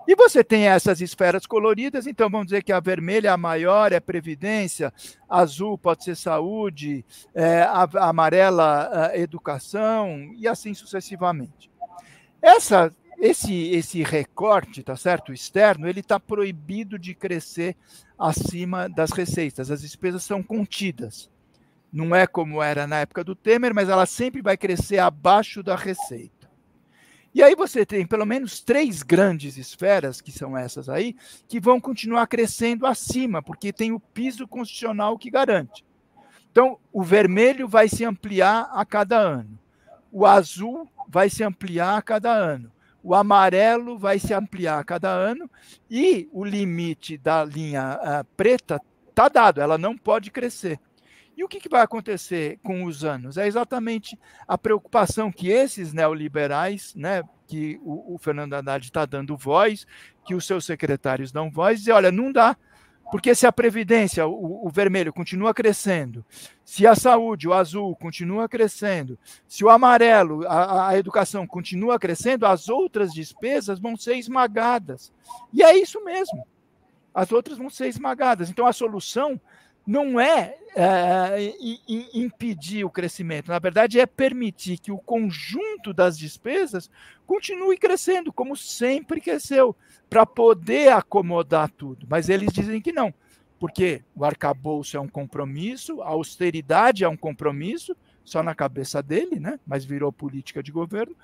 E você tem essas esferas coloridas, então vamos dizer que a vermelha é a maior, é previdência, azul pode ser saúde, a amarela, educação, e assim sucessivamente. Esse recorte, tá certo, externo, ele está proibido de crescer acima das receitas. As despesas são contidas. Não é como era na época do Temer, mas ela sempre vai crescer abaixo da receita. E aí você tem pelo menos 3 grandes esferas, que são essas aí, que vão continuar crescendo acima, porque tem o piso constitucional que garante. Então, o vermelho vai se ampliar a cada ano. O azul vai se ampliar a cada ano. O amarelo vai se ampliar a cada ano e o limite da linha preta está dado, ela não pode crescer. E o que vai acontecer com os anos? É exatamente a preocupação que esses neoliberais, né, que o Fernando Haddad está dando voz, que os seus secretários dão voz, dizer, olha, não dá, porque se a Previdência, o vermelho, continua crescendo, se a saúde, o azul, continua crescendo, se o amarelo, a educação, continua crescendo, as outras despesas vão ser esmagadas. E é isso mesmo. As outras vão ser esmagadas. Então, a solução não é impedir o crescimento, na verdade é permitir que o conjunto das despesas continue crescendo, como sempre cresceu, para poder acomodar tudo. Mas eles dizem que não, porque o arcabouço é um compromisso, a austeridade é um compromisso, só na cabeça dele, né? Mas virou política de governo,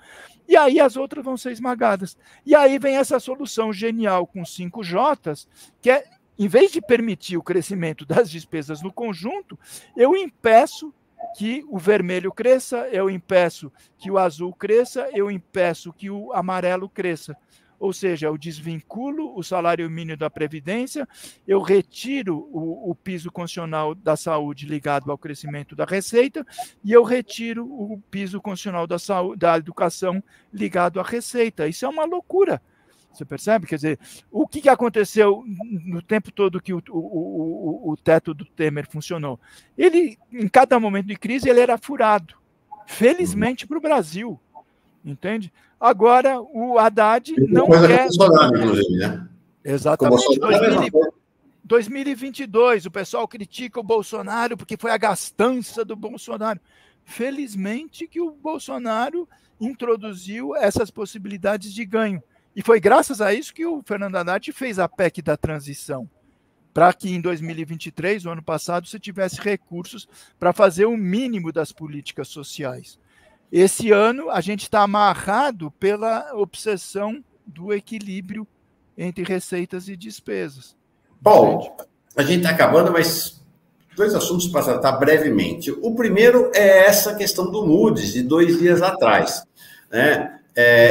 e aí as outras vão ser esmagadas. E aí vem essa solução genial com 5 Js, que é, em vez de permitir o crescimento das despesas no conjunto, eu impeço que o vermelho cresça, eu impeço que o azul cresça, eu impeço que o amarelo cresça. Ou seja, eu desvinculo o salário mínimo da Previdência, eu retiro o piso constitucional da saúde ligado ao crescimento da receita e eu retiro o piso constitucional da educação ligado à receita. Isso é uma loucura. Você percebe? Quer dizer, o que aconteceu no tempo todo que o teto do Temer funcionou? Ele, em cada momento de crise, ele era furado. Felizmente para o Brasil. Entende? Agora, o Haddad não quer... Bolsonaro, inclusive, né? Exatamente. 2022, o pessoal critica o Bolsonaro porque foi a gastança do Bolsonaro. Felizmente que o Bolsonaro introduziu essas possibilidades de ganho. E foi graças a isso que o Fernando Haddad fez a PEC da transição, para que em 2023, o ano passado, você tivesse recursos para fazer o mínimo das políticas sociais. Esse ano, a gente está amarrado pela obsessão do equilíbrio entre receitas e despesas. Paulo, a gente está acabando, mas 2 assuntos para tratar brevemente. O primeiro é essa questão do Moody's, de 2 dias atrás, né?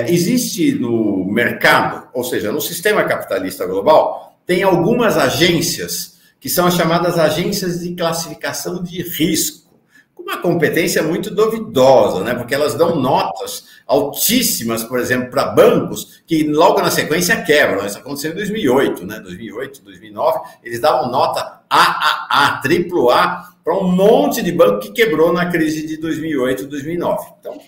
Existe no mercado, ou seja, no sistema capitalista global, tem algumas agências que são as chamadas agências de classificação de risco, com uma competência muito duvidosa, né? Porque elas dão notas altíssimas, por exemplo, para bancos que logo na sequência quebram. Isso aconteceu em 2008, né? 2008, 2009, eles davam nota AAA, AAA, para um monte de banco que quebrou na crise de 2008, 2009. Então,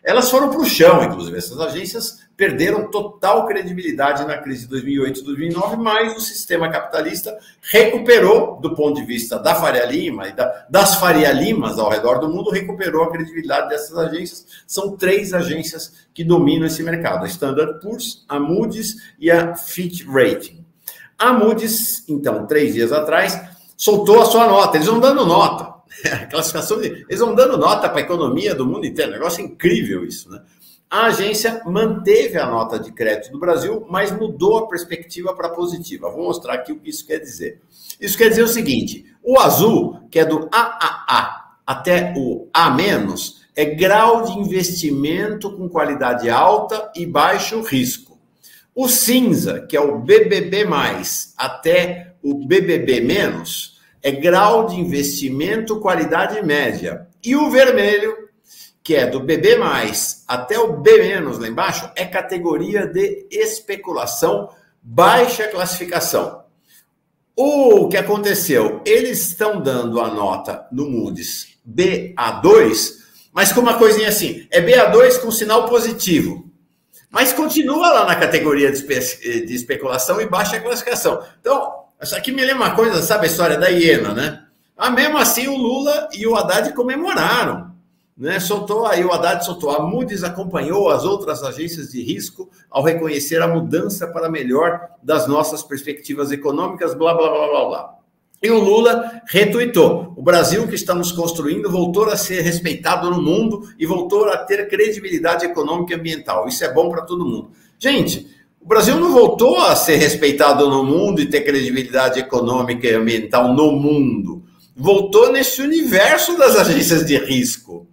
elas foram para o chão, inclusive. Essas agências perderam total credibilidade na crise de 2008 e 2009, mas o sistema capitalista recuperou, do ponto de vista da Faria Lima e das Faria Limas ao redor do mundo, recuperou a credibilidade dessas agências. São 3 agências que dominam esse mercado: a Standard & Poor's, a Moody's e a Fitch Rating. A Moody's, então, 3 dias atrás, soltou a sua nota. Eles vão dando nota. A classificação eles vão dando nota para a economia do mundo inteiro. Negócio incrível isso, né? A agência manteve a nota de crédito do Brasil, mas mudou a perspectiva para positiva. Vou mostrar aqui o que isso quer dizer. Isso quer dizer o seguinte: o azul, que é do AAA até o A-, é grau de investimento com qualidade alta e baixo risco. O cinza, que é o BBB+, até o BBB-, é grau de investimento qualidade média. E o vermelho, que é do BB+, até o B- lá embaixo, é categoria de especulação baixa classificação. O que aconteceu? Eles estão dando a nota no Moody's BA2, mas com uma coisinha assim, é BA2 com sinal positivo. Mas continua lá na categoria de especulação e baixa classificação. Então, isso aqui me lembra uma coisa, sabe a história da hiena, né? Mesmo assim, o Lula e o Haddad comemoraram. Né? O Haddad soltou. A Moody's acompanhou as outras agências de risco ao reconhecer a mudança para melhor das nossas perspectivas econômicas, blá, blá, blá, blá, blá. E o Lula retuitou. O Brasil que estamos construindo voltou a ser respeitado no mundo e voltou a ter credibilidade econômica e ambiental. Isso é bom para todo mundo. Gente, o Brasil não voltou a ser respeitado no mundo e ter credibilidade econômica e ambiental no mundo. Voltou nesse universo das agências de risco,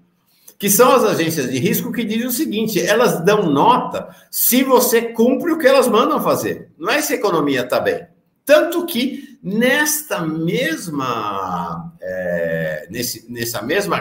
que são as agências de risco que dizem o seguinte, elas dão nota se você cumpre o que elas mandam fazer. Não é se a economia está bem. Tanto que nessa mesma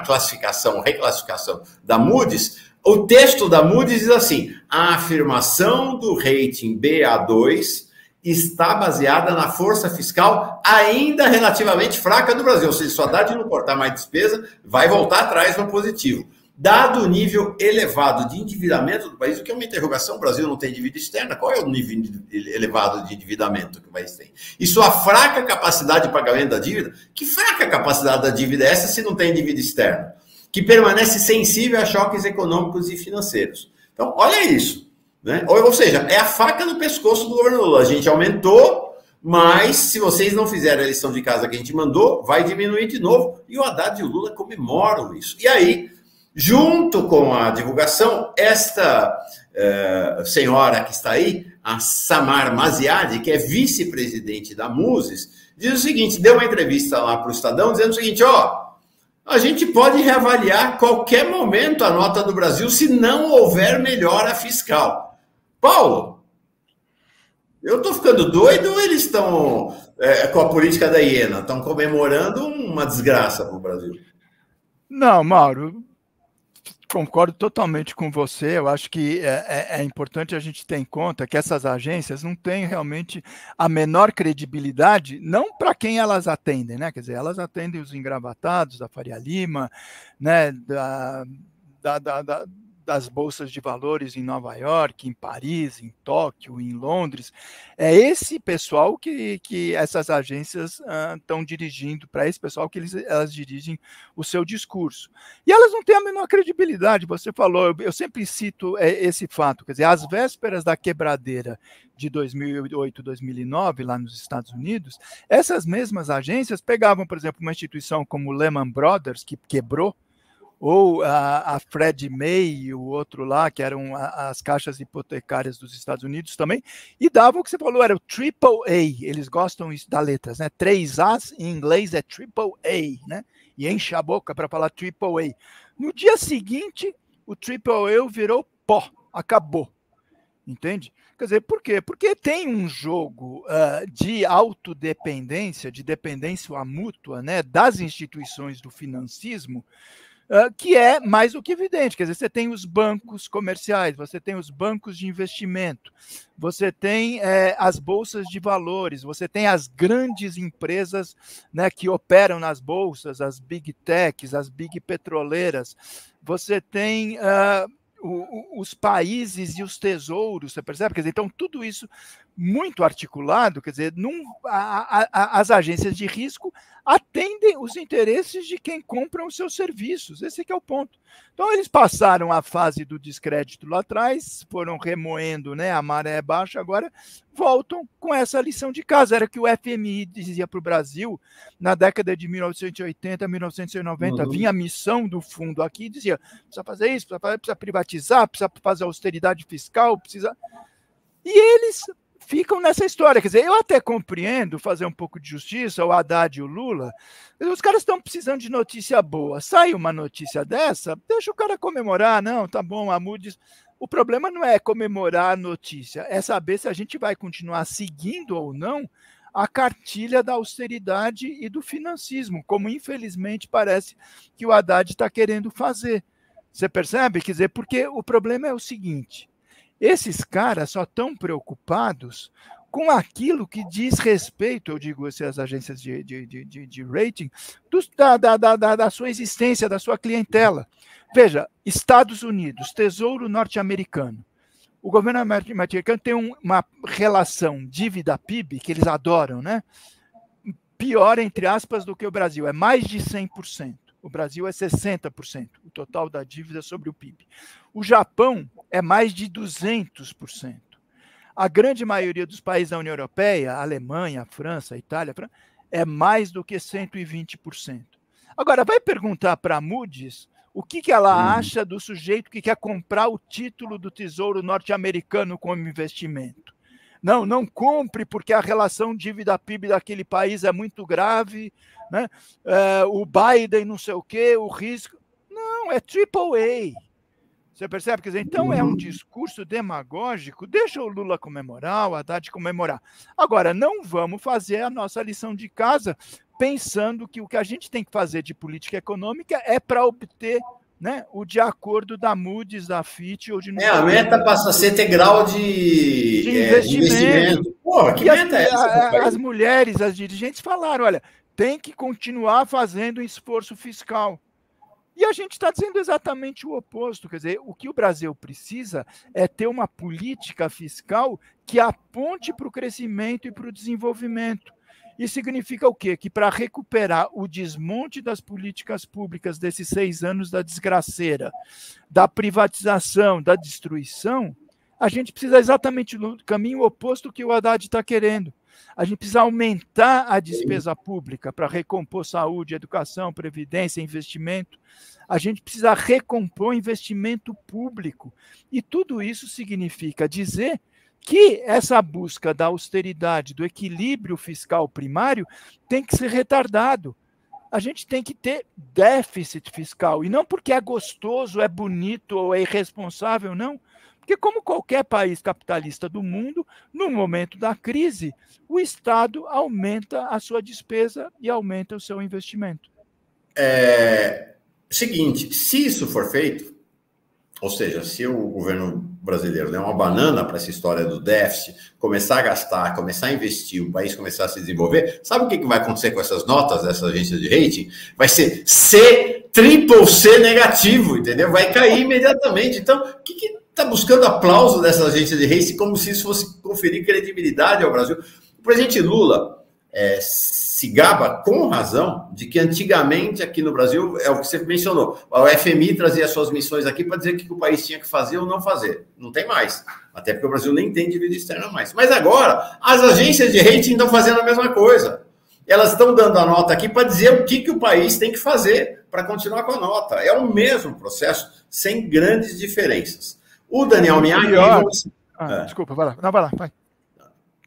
classificação, reclassificação da Moody's, o texto da Moody's diz assim, a afirmação do rating BA2 está baseada na força fiscal ainda relativamente fraca do Brasil. Ou seja, se o Haddad não cortar mais despesa, vai voltar atrás no positivo. Dado o nível elevado de endividamento do país, o que é uma interrogação, o Brasil não tem dívida externa, qual é o nível elevado de endividamento que o país tem? E sua fraca capacidade de pagamento da dívida, que fraca capacidade da dívida é essa se não tem dívida externa? Que permanece sensível a choques econômicos e financeiros. Então, olha isso. Né? Ou seja, é a faca no pescoço do governo Lula. A gente aumentou, mas se vocês não fizerem a lição de casa que a gente mandou, vai diminuir de novo. E o Haddad e o Lula comemoram isso. E aí, junto com a divulgação, esta senhora que está aí, a Samar Maziadi, que é vice-presidente da Moody's, diz o seguinte, deu uma entrevista lá para o Estadão, dizendo o seguinte, a gente pode reavaliar a qualquer momento a nota do Brasil se não houver melhora fiscal. Paulo, eu estou ficando doido ou eles estão com a política da hiena? Estão comemorando uma desgraça para o Brasil? Não, Mauro, concordo totalmente com você. Eu acho que é importante a gente ter em conta que essas agências não têm realmente a menor credibilidade, não para quem elas atendem, né? Quer dizer, elas atendem os engravatados da Faria Lima, né? Das bolsas de valores em Nova York, em Paris, em Tóquio, em Londres. É esse pessoal que essas agências estão dirigindo, para esse pessoal que elas dirigem o seu discurso. E elas não têm a menor credibilidade, você falou, eu sempre cito esse fato, quer dizer, às vésperas da quebradeira de 2008, 2009, lá nos Estados Unidos, essas mesmas agências pegavam, por exemplo, uma instituição como o Lehman Brothers, que quebrou, ou a Freddie Mae e o outro lá, que eram as caixas hipotecárias dos Estados Unidos também, e davam o que você falou, era o AAA, eles gostam das letras, né? 3 As em inglês é AAA, né? E enche a boca para falar AAA. No dia seguinte, o AAA virou pó, acabou. Entende? Quer dizer, por quê? Porque tem um jogo de autodependência, de dependência mútua, né, das instituições do financismo, que é mais do que evidente. Quer dizer, você tem os bancos comerciais, você tem os bancos de investimento, você tem as bolsas de valores, você tem as grandes empresas, né, que operam nas bolsas, as big techs, as big petroleiras, você tem os países e os tesouros, você percebe? Quer dizer, então, tudo isso muito articulado, quer dizer, as agências de risco atendem os interesses de quem compra os seus serviços, esse que é o ponto. Então, eles passaram a fase do descrédito lá atrás, foram remoendo, né, a maré baixa, agora voltam com essa lição de casa. Era que o FMI dizia para o Brasil, na década de 1980, 1990, vinha a missão do fundo aqui e dizia, precisa fazer isso, precisa privatizar, precisa fazer austeridade fiscal, precisa... E eles ficam nessa história. Quer dizer, eu até compreendo fazer um pouco de justiça, o Haddad e o Lula, os caras estão precisando de notícia boa. Sai uma notícia dessa, deixa o cara comemorar. Não, tá bom, a Moody's... O problema não é comemorar a notícia, é saber se a gente vai continuar seguindo ou não a cartilha da austeridade e do financismo, como infelizmente parece que o Haddad está querendo fazer. Você percebe? Quer dizer, porque o problema é o seguinte, esses caras só estão preocupados com aquilo que diz respeito, eu digo, essas agências de rating, da sua existência, da sua clientela. Veja, Estados Unidos, Tesouro norte-americano. O governo americano tem uma relação dívida-PIB, que eles adoram, né? Pior, entre aspas, do que o Brasil. É mais de 100%. O Brasil é 60%, o total da dívida sobre o PIB. O Japão é mais de 200%. A grande maioria dos países da União Europeia, a Alemanha, a França, a Itália, é mais do que 120%. Agora, vai perguntar para a Moody's o que ela acha do sujeito que quer comprar o título do Tesouro norte-americano como investimento. Não compre porque a relação dívida-PIB daquele país é muito grave, né? O Biden não sei o quê, o risco... Não, é AAA. Você percebe? Quer dizer, então é um discurso demagógico, deixa o Lula comemorar, o Haddad comemorar. Agora, não vamos fazer a nossa lição de casa pensando que o que a gente tem que fazer de política econômica é para obter, né, o de acordo da Moody's, da Fitch ou de... A meta passa a ser ter grau de investimento. Porra, que meta é essa? As mulheres, as dirigentes falaram, olha, tem que continuar fazendo um esforço fiscal. E a gente está dizendo exatamente o oposto. Quer dizer, o que o Brasil precisa é ter uma política fiscal que aponte para o crescimento e para o desenvolvimento. Isso significa o quê? Que para recuperar o desmonte das políticas públicas desses 6 anos da desgraceira, da privatização, da destruição, a gente precisa exatamente do caminho oposto que o Haddad está querendo. A gente precisa aumentar a despesa pública para recompor saúde, educação, previdência, investimento. A gente precisa recompor investimento público. E tudo isso significa dizer que essa busca da austeridade, do equilíbrio fiscal primário, tem que ser retardado. A gente tem que ter déficit fiscal, e não porque é gostoso, é bonito ou é irresponsável, não. Porque, como qualquer país capitalista do mundo, no momento da crise, o Estado aumenta a sua despesa e aumenta o seu investimento. Seguinte, se isso for feito, ou seja, se o governo brasileiro der uma banana para essa história do déficit, começar a gastar, começar a investir, o país começar a se desenvolver, sabe o que vai acontecer com essas notas dessa agência de rating? Vai ser triple C negativo, entendeu? Vai cair imediatamente. Então, o que está buscando aplauso dessa agência de rating como se isso fosse conferir credibilidade ao Brasil? O presidente Lula se gaba com razão de que antigamente aqui no Brasil, é o que você mencionou, a FMI trazia suas missões aqui para dizer o que o país tinha que fazer ou não fazer. Não tem mais. Até porque o Brasil nem tem dívida externa mais. Mas agora, as agências de rating estão fazendo a mesma coisa. Elas estão dando a nota aqui para dizer o que o país tem que fazer para continuar com a nota. É o mesmo processo, sem grandes diferenças. O Daniel Miyagi... Desculpa, vai lá. Não, vai lá, vai.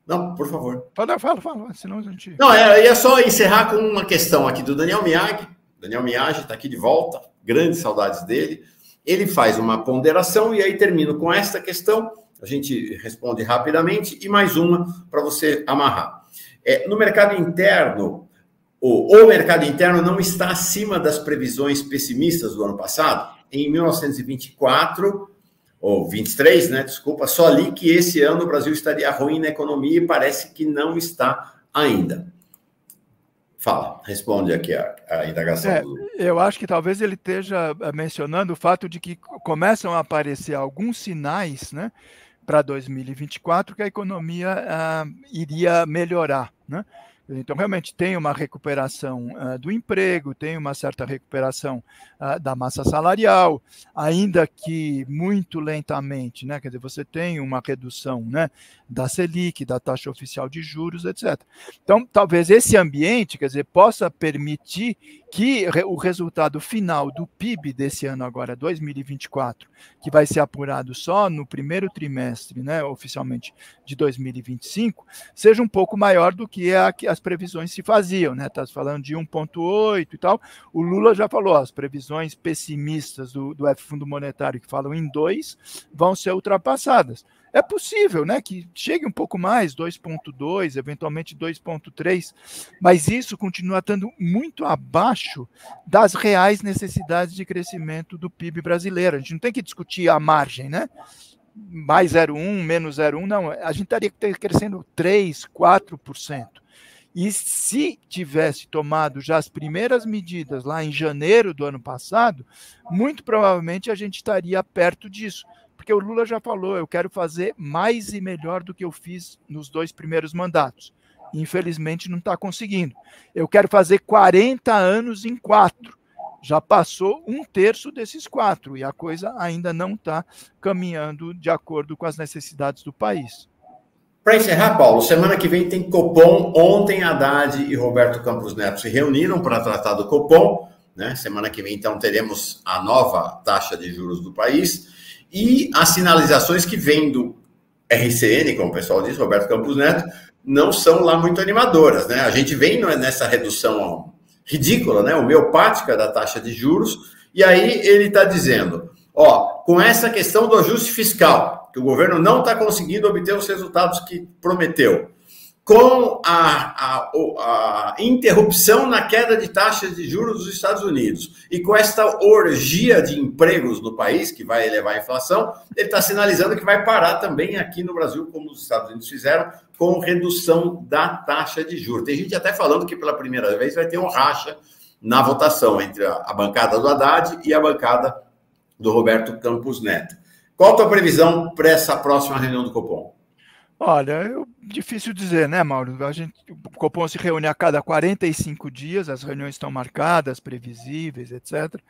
Não, por favor. Fala, senão a gente... Não, eu ia só encerrar com uma questão aqui do Daniel Miyagi. Daniel Miyagi está aqui de volta, grandes saudades dele. Ele faz uma ponderação e aí termino com esta questão, a gente responde rapidamente, e mais uma para você amarrar. No mercado interno, o mercado interno não está acima das previsões pessimistas do ano passado. Em 1924... ou 23, né? Desculpa, só li que esse ano o Brasil estaria ruim na economia e parece que não está ainda. Fala, responde aqui a indagação. Eu acho que talvez ele esteja mencionando o fato de que começam a aparecer alguns sinais, né, para 2024 que a economia iria melhorar, né? Então, realmente, tem uma recuperação do emprego, tem uma certa recuperação da massa salarial, ainda que muito lentamente, né? Quer dizer, você tem uma redução, né, da Selic, da taxa oficial de juros, etc. Então, talvez esse ambiente, quer dizer, possa permitir que o resultado final do PIB desse ano agora, 2024, que vai ser apurado só no primeiro trimestre, né, oficialmente, de 2025, seja um pouco maior do que as previsões se faziam, né? Está falando de 1,8 e tal. O Lula já falou, as previsões pessimistas do Fundo Monetário, que falam em 2, vão ser ultrapassadas. É possível, né, que chegue um pouco mais, 2,2, eventualmente 2,3, mas isso continua estando muito abaixo das reais necessidades de crescimento do PIB brasileiro. A gente não tem que discutir a margem, né? mais 0,1, menos 0,1, não, a gente estaria crescendo 3%, 4%. E se tivesse tomado já as primeiras medidas lá em janeiro do ano passado, muito provavelmente a gente estaria perto disso. Porque o Lula já falou, eu quero fazer mais e melhor do que eu fiz nos 2 primeiros mandatos. Infelizmente não está conseguindo. Eu quero fazer 40 anos em 4. Já passou 1/3 desses 4 e a coisa ainda não está caminhando de acordo com as necessidades do país. Para encerrar, Paulo, semana que vem tem Copom. Ontem, Haddad e Roberto Campos Neto se reuniram para tratar do Copom, né? Semana que vem, então, teremos a nova taxa de juros do país. E as sinalizações que vêm do RCN, como o pessoal diz, Roberto Campos Neto, não são lá muito animadoras, né? A gente vem nessa redução ridícula, né? Homeopática da taxa de juros, e aí ele está dizendo, com essa questão do ajuste fiscal, que o governo não está conseguindo obter os resultados que prometeu, com a interrupção na queda de taxas de juros dos Estados Unidos e com esta orgia de empregos no país, que vai elevar a inflação, ele está sinalizando que vai parar também aqui no Brasil, como os Estados Unidos fizeram, com redução da taxa de juros. Tem gente até falando que pela primeira vez vai ter um racha na votação entre a bancada do Haddad e a bancada do Roberto Campos Neto. Qual a tua previsão para essa próxima reunião do Copom? Olha, difícil dizer, né, Mauro? O Copom se reúne a cada 45 dias, as reuniões estão marcadas, previsíveis, etc.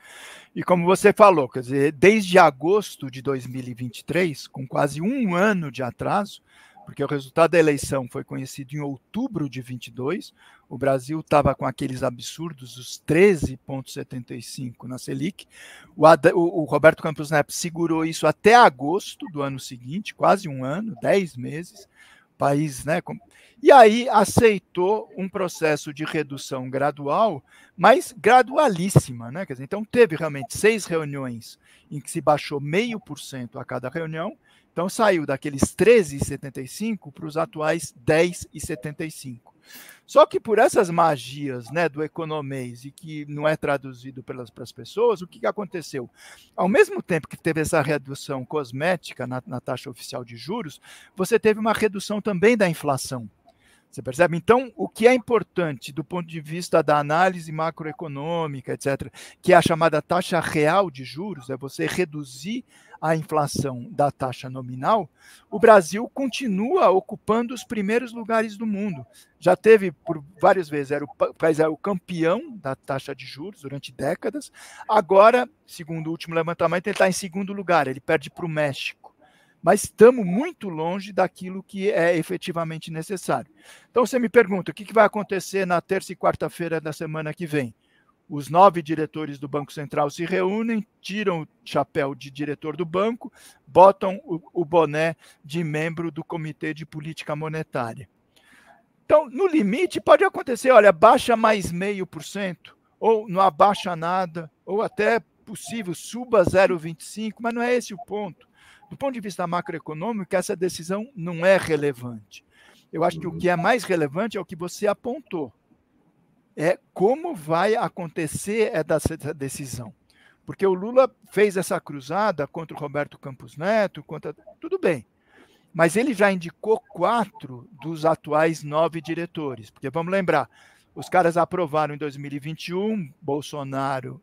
E como você falou, quer dizer, desde agosto de 2023, com quase um ano de atraso, porque o resultado da eleição foi conhecido em outubro de 22, o Brasil estava com aqueles absurdos, os 13,75 na Selic, o Roberto Campos Neto segurou isso até agosto do ano seguinte, quase um ano, 10 meses, o país, né? E aí aceitou um processo de redução gradual, mas gradualíssima, né? Quer dizer, então teve realmente 6 reuniões em que se baixou 0,5% a cada reunião. Então saiu daqueles 13,75 para os atuais 10,75. Só que por essas magias, né, do economês e que não é traduzido para as pessoas, o que aconteceu? Ao mesmo tempo que teve essa redução cosmética na taxa oficial de juros, você teve uma redução também da inflação. Você percebe? Então, o que é importante do ponto de vista da análise macroeconômica, etc., que é a chamada taxa real de juros, é você reduzir a inflação da taxa nominal, o Brasil continua ocupando os primeiros lugares do mundo. Já teve, por várias vezes, o país era o campeão da taxa de juros durante décadas. Agora, segundo o último levantamento, ele está em segundo lugar, ele perde para o México. Mas estamos muito longe daquilo que é efetivamente necessário. Então, você me pergunta, o que vai acontecer na terça e quarta-feira da semana que vem? Os 9 diretores do Banco Central se reúnem, tiram o chapéu de diretor do banco, botam o boné de membro do Comitê de Política Monetária. Então, no limite, pode acontecer, olha, baixa mais 0,5%, ou não abaixa nada, ou até possível, suba 0,25%, mas não é esse o ponto. Do ponto de vista macroeconômico, essa decisão não é relevante. Eu acho que o que é mais relevante é o que você apontou. É como vai acontecer essa decisão. Porque o Lula fez essa cruzada contra o Roberto Campos Neto, tudo bem. Mas ele já indicou 4 dos atuais 9 diretores. Porque vamos lembrar, os caras aprovaram em 2021, Bolsonaro,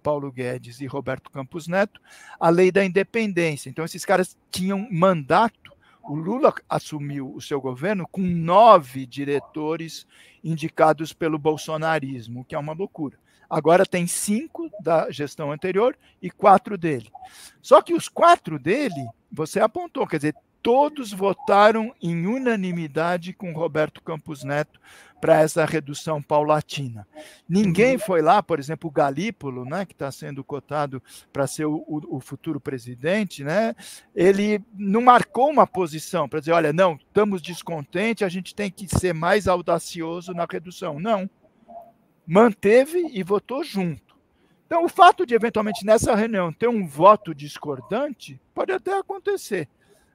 Paulo Guedes e Roberto Campos Neto, a lei da independência. Então, esses caras tinham mandato. O Lula assumiu o seu governo com 9 diretores indicados pelo bolsonarismo, que é uma loucura. Agora tem 5 da gestão anterior e 4 dele. Só que os 4 dele, você apontou, quer dizer, todos votaram em unanimidade com Roberto Campos Neto para essa redução paulatina. Ninguém foi lá, por exemplo, o Galípolo, né, que está sendo cotado para ser o futuro presidente, né, ele não marcou uma posição para dizer, olha, não, estamos descontentes, a gente tem que ser mais audacioso na redução. Não. Manteve e votou junto. Então, o fato de, eventualmente, nessa reunião ter um voto discordante pode até acontecer.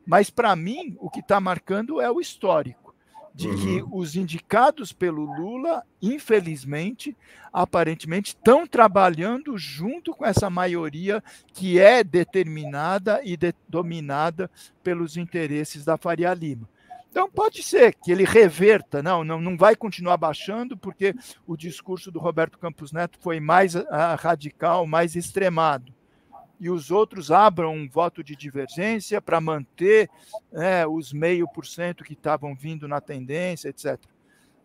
Mas, para mim, o que está marcando é o histórico. de que os indicados pelo Lula, infelizmente, aparentemente, estão trabalhando junto com essa maioria que é determinada e dominada pelos interesses da Faria Lima. Então, pode ser que ele reverta, não vai continuar baixando, porque o discurso do Roberto Campos Neto foi mais radical, mais extremado. E os outros abram um voto de divergência para manter os 0,5% que estavam vindo na tendência, etc.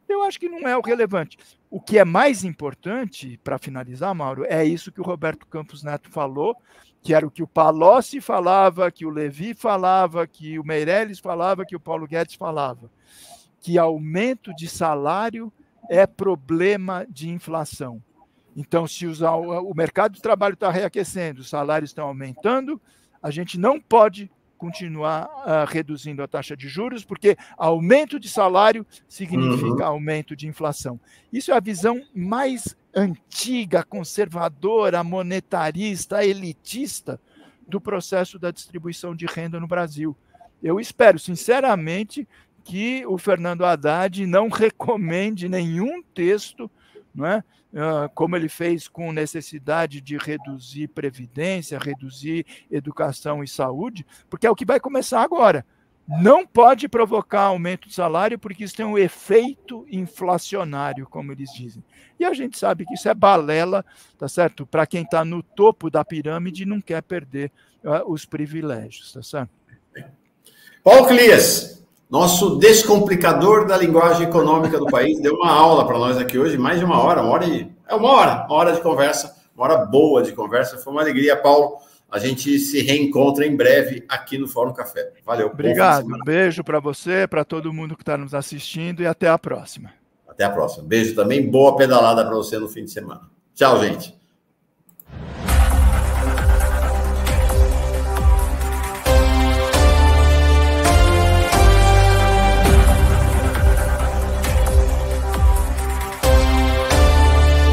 Eu acho que não é o relevante. O que é mais importante, para finalizar, Mauro, é isso que o Roberto Campos Neto falou, que era o que o Palocci falava, que o Levi falava, que o Meirelles falava, que o Paulo Guedes falava, que aumento de salário é problema de inflação. Então, se o mercado de trabalho está reaquecendo, os salários estão aumentando, a gente não pode continuar reduzindo a taxa de juros, porque aumento de salário significa aumento de inflação. Isso é a visão mais antiga, conservadora, monetarista, elitista do processo da distribuição de renda no Brasil. Eu espero, sinceramente, que o Fernando Haddad não recomende nenhum texto, não é? Como ele fez com necessidade de reduzir previdência, reduzir educação e saúde, porque é o que vai começar agora. Não pode provocar aumento de salário, porque isso tem um efeito inflacionário, como eles dizem. E a gente sabe que isso é balela, tá certo? Para quem está no topo da pirâmide e não quer perder os privilégios, tá certo? Paulo Clias, nosso descomplicador da linguagem econômica do país, deu uma aula para nós aqui hoje, mais de uma hora uma hora de conversa, uma hora boa de conversa. Foi uma alegria, Paulo. A gente se reencontra em breve aqui no Fórum Café. Valeu. Obrigado. Um beijo para você, para todo mundo que está nos assistindo e até a próxima. Até a próxima. Beijo também. Boa pedalada para você no fim de semana. Tchau, gente.